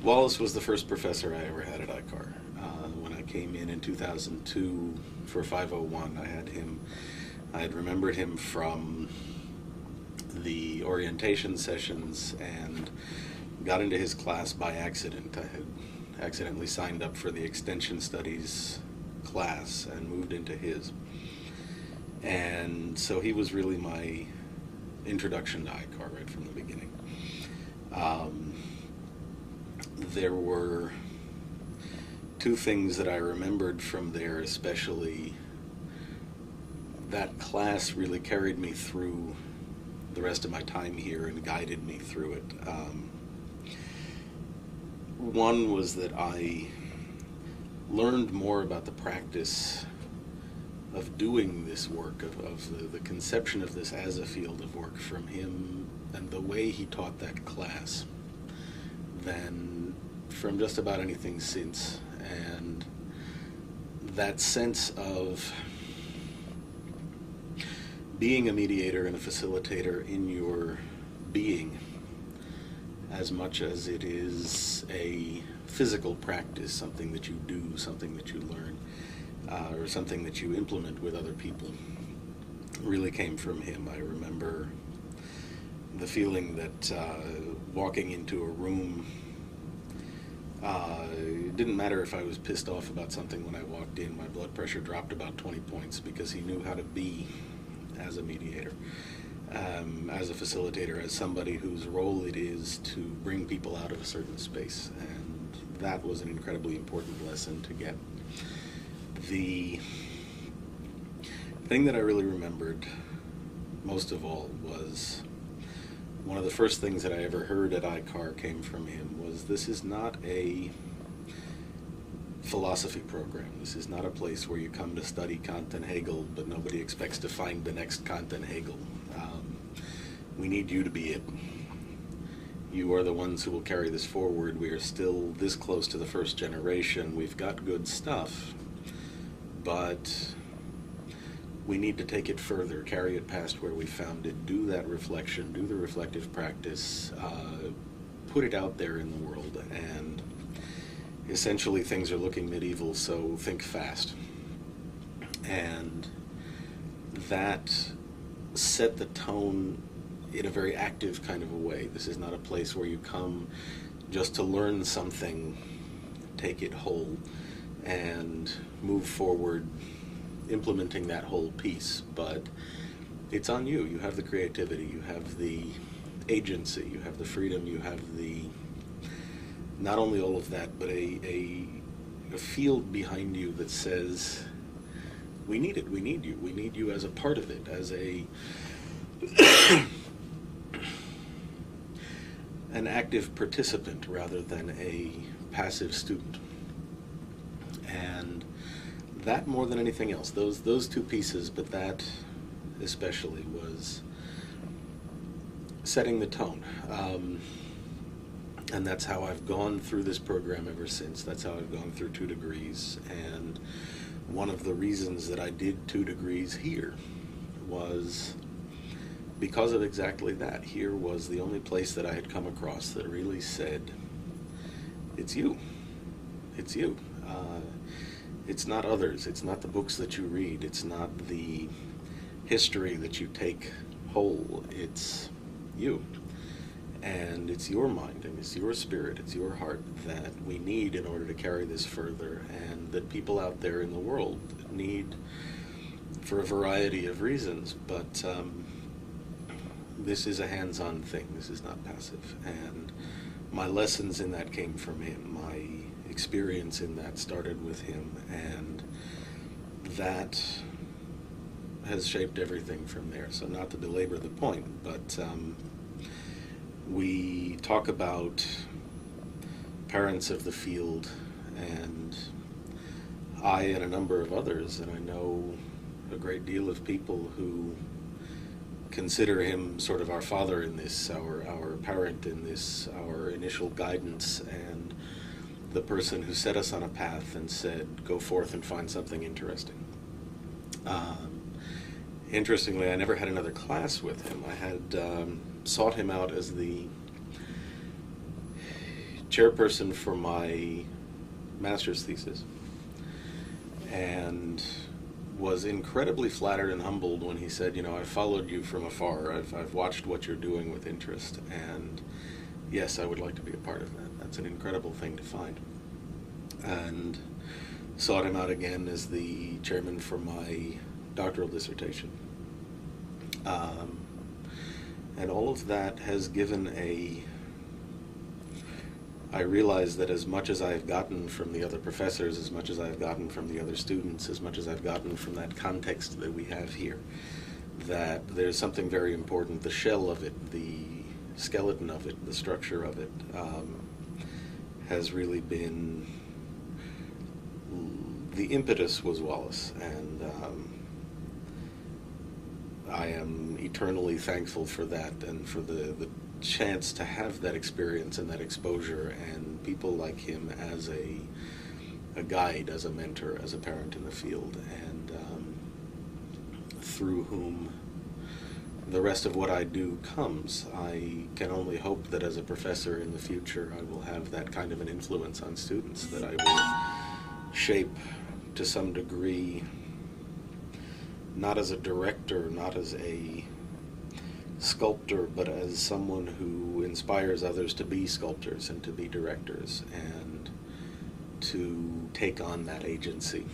Wallace was the first professor I ever had at ICAR. When I came in 2002 for 501, I had him. I had remembered him from the orientation sessions and got into his class by accident. I had accidentally signed up for the extension studies class and moved into his. And so he was really my introduction to ICAR right from the beginning. There were two things that I remembered from there, especially. That class really carried me through the rest of my time here and guided me through it. One was that I learned more about the practice of doing this work, of the conception of this as a field of work from him and the way he taught that class than from just about anything since. And that sense of being a mediator and a facilitator in your being, as much as it is a physical practice, something that you do, something that you learn, or something that you implement with other people, really came from him. I remember the feeling that walking into a room, it didn't matter if I was pissed off about something when I walked in, my blood pressure dropped about 20 points because he knew how to be as a mediator, as a facilitator, as somebody whose role it is to bring people out of a certain space. And that was an incredibly important lesson to get. The thing that I really remembered most of all was one of the first things that I ever heard at ICAR came from him was, this is not a philosophy program. This is not a place where you come to study Kant and Hegel, but nobody expects to find the next Kant and Hegel. We need you to be it. You are the ones who will carry this forward. We are still this close to the first generation. We've got good stuff, but we need to take it further, carry it past where we found it, do that reflection, do the reflective practice, put it out there in the world. And essentially things are looking medieval, so think fast. And that set the tone in a very active kind of a way. This is not a place where you come just to learn something, take it whole, and move forward implementing that whole piece, but it's on you. You have the creativity, you have the agency, you have the freedom, you have the, not only all of that, but a field behind you that says, we need it, we need you as a part of it, as a an active participant rather than a passive student. And that, more than anything else, those two pieces, but that especially, was setting the tone. And that's how I've gone through this program ever since. That's how I've gone through 2 degrees. And one of the reasons that I did 2 degrees here was because of exactly that. Here was the only place that I had come across that really said, it's you. It's you. It's not others. It's not the books that you read. It's not the history that you take whole. It's you. And it's your mind, and it's your spirit, it's your heart that we need in order to carry this further, and that people out there in the world need for a variety of reasons. But this is a hands-on thing. This is not passive. And my lessons in that came from him. My experience in that started with him, and that has shaped everything from there. So not to belabor the point, but we talk about parents of the field, and I and a number of others, and I know a great deal of people who consider him sort of our father in this, our parent in this, our initial guidance, and the person who set us on a path and said, go forth and find something interesting. Interestingly, I never had another class with him. I had sought him out as the chairperson for my master's thesis, and was incredibly flattered and humbled when he said, you know, I followed you from afar. I've watched what you're doing with interest, and yes, I would like to be a part of that. That's an incredible thing to find. And sought him out again as the chairman for my doctoral dissertation. And all of that has given I realize that as much as I've gotten from the other professors, as much as I've gotten from the other students, as much as I've gotten from that context that we have here, that there's something very important, the shell of it, the skeleton of it, the structure of it, has really been, the impetus was Wallace, and I am eternally thankful for that, and for the chance to have that experience and that exposure, and people like him as a guide, as a mentor, as a parent in the field, and through whom the rest of what I do comes. I can only hope that as a professor in the future I will have that kind of an influence on students, that I will shape to some degree, not as a director, not as a sculptor, but as someone who inspires others to be sculptors and to be directors, and to take on that agency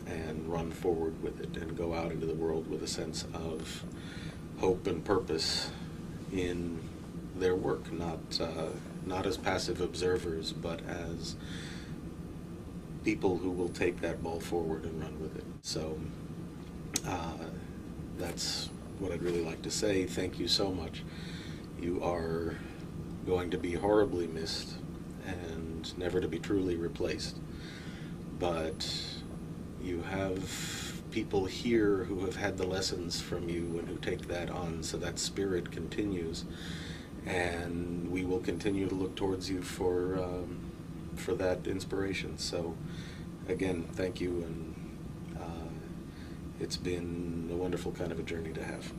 and run forward with it and go out into the world with a sense of hope and purpose in their work, not as passive observers, but as people who will take that ball forward and run with it. So that's what I'd really like to say. Thank you so much. You are going to be horribly missed and never to be truly replaced. But you have people here who have had the lessons from you and who take that on, so that spirit continues. And we will continue to look towards you for that inspiration. So again, thank you, and it's been a wonderful kind of a journey to have.